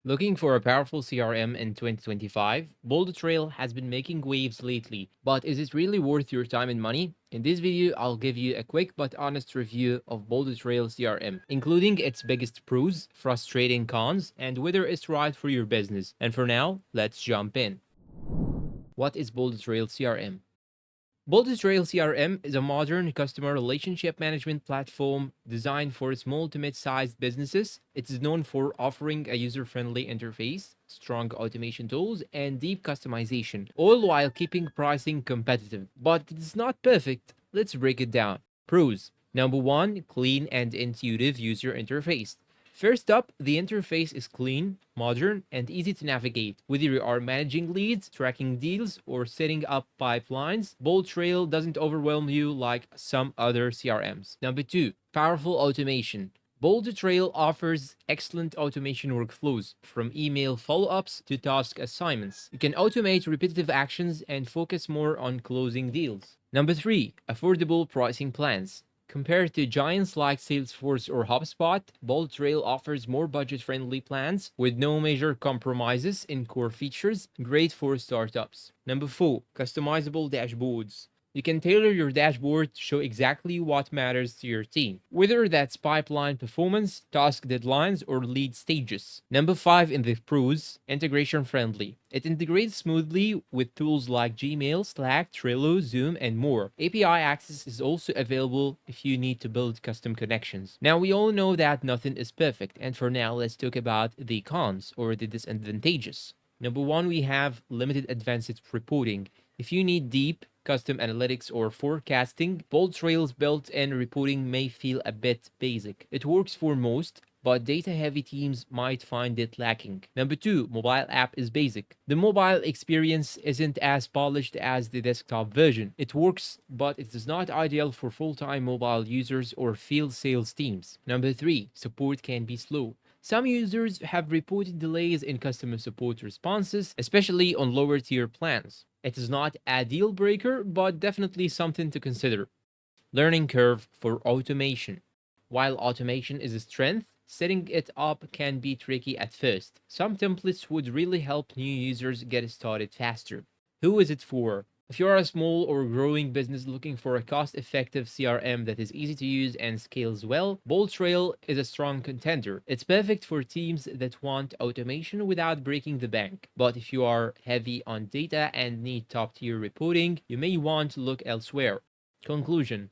Looking for a powerful CRM in 2025, boldtrail has been making waves lately, but is it really worth your time and money? In this video, I'll give you a quick but honest review of boldtrail CRM, including its biggest pros, frustrating cons, and whether it's right for your business. And for now, let's jump in. What is boldtrail CRM? boldtrail CRM is a modern customer relationship management platform designed for small to mid-sized businesses. It is known for offering a user-friendly interface, strong automation tools, and deep customization, all while keeping pricing competitive. But it is not perfect. Let's break it down. Pros. Number one, clean and intuitive user interface. First up, the interface is clean, modern, and easy to navigate. Whether you are managing leads, tracking deals, or setting up pipelines, boldtrail doesn't overwhelm you like some other CRMs. Number two, powerful automation. boldtrail offers excellent automation workflows, from email follow-ups to task assignments. You can automate repetitive actions and focus more on closing deals. Number three, affordable pricing plans. Compared to giants like Salesforce or HubSpot, boldtrail offers more budget-friendly plans with no major compromises in core features, great for startups. Number four, customizable dashboards. You can tailor your dashboard to show exactly what matters to your team, whether that's pipeline performance, task deadlines, or lead stages. Number five in the pros, integration friendly. It integrates smoothly with tools like Gmail, Slack, Trello, Zoom, and more. API access is also available if you need to build custom connections. Now, we all know that nothing is perfect, and for now, let's talk about the cons or the disadvantages. Number one, we have limited advanced reporting. If you need deep, custom analytics or forecasting, boldtrail's built-in reporting may feel a bit basic. It works for most, but data-heavy teams might find it lacking. Number two, mobile app is basic. The mobile experience isn't as polished as the desktop version. It works, but it is not ideal for full-time mobile users or field sales teams. Number three, support can be slow. Some users have reported delays in customer support responses, especially on lower tier plans. It is not a deal breaker, but definitely something to consider. Learning curve for automation. While automation is a strength, setting it up can be tricky at first. Some templates would really help new users get started faster. Who is it for? If you're a small or growing business looking for a cost-effective CRM that is easy to use and scales well, boldtrail is a strong contender. It's perfect for teams that want automation without breaking the bank. But if you are heavy on data and need top-tier reporting, you may want to look elsewhere. Conclusion.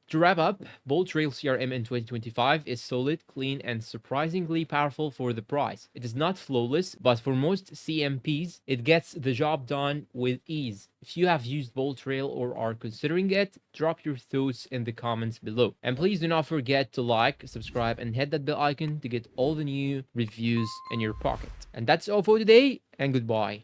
To wrap up, boldtrail CRM in 2025 is solid, clean, and surprisingly powerful for the price. It is not flawless, but for most CMPs, it gets the job done with ease. If you have used boldtrail or are considering it, drop your thoughts in the comments below. And please do not forget to like, subscribe, and hit that bell icon to get all the new reviews in your pocket. And that's all for today, and goodbye.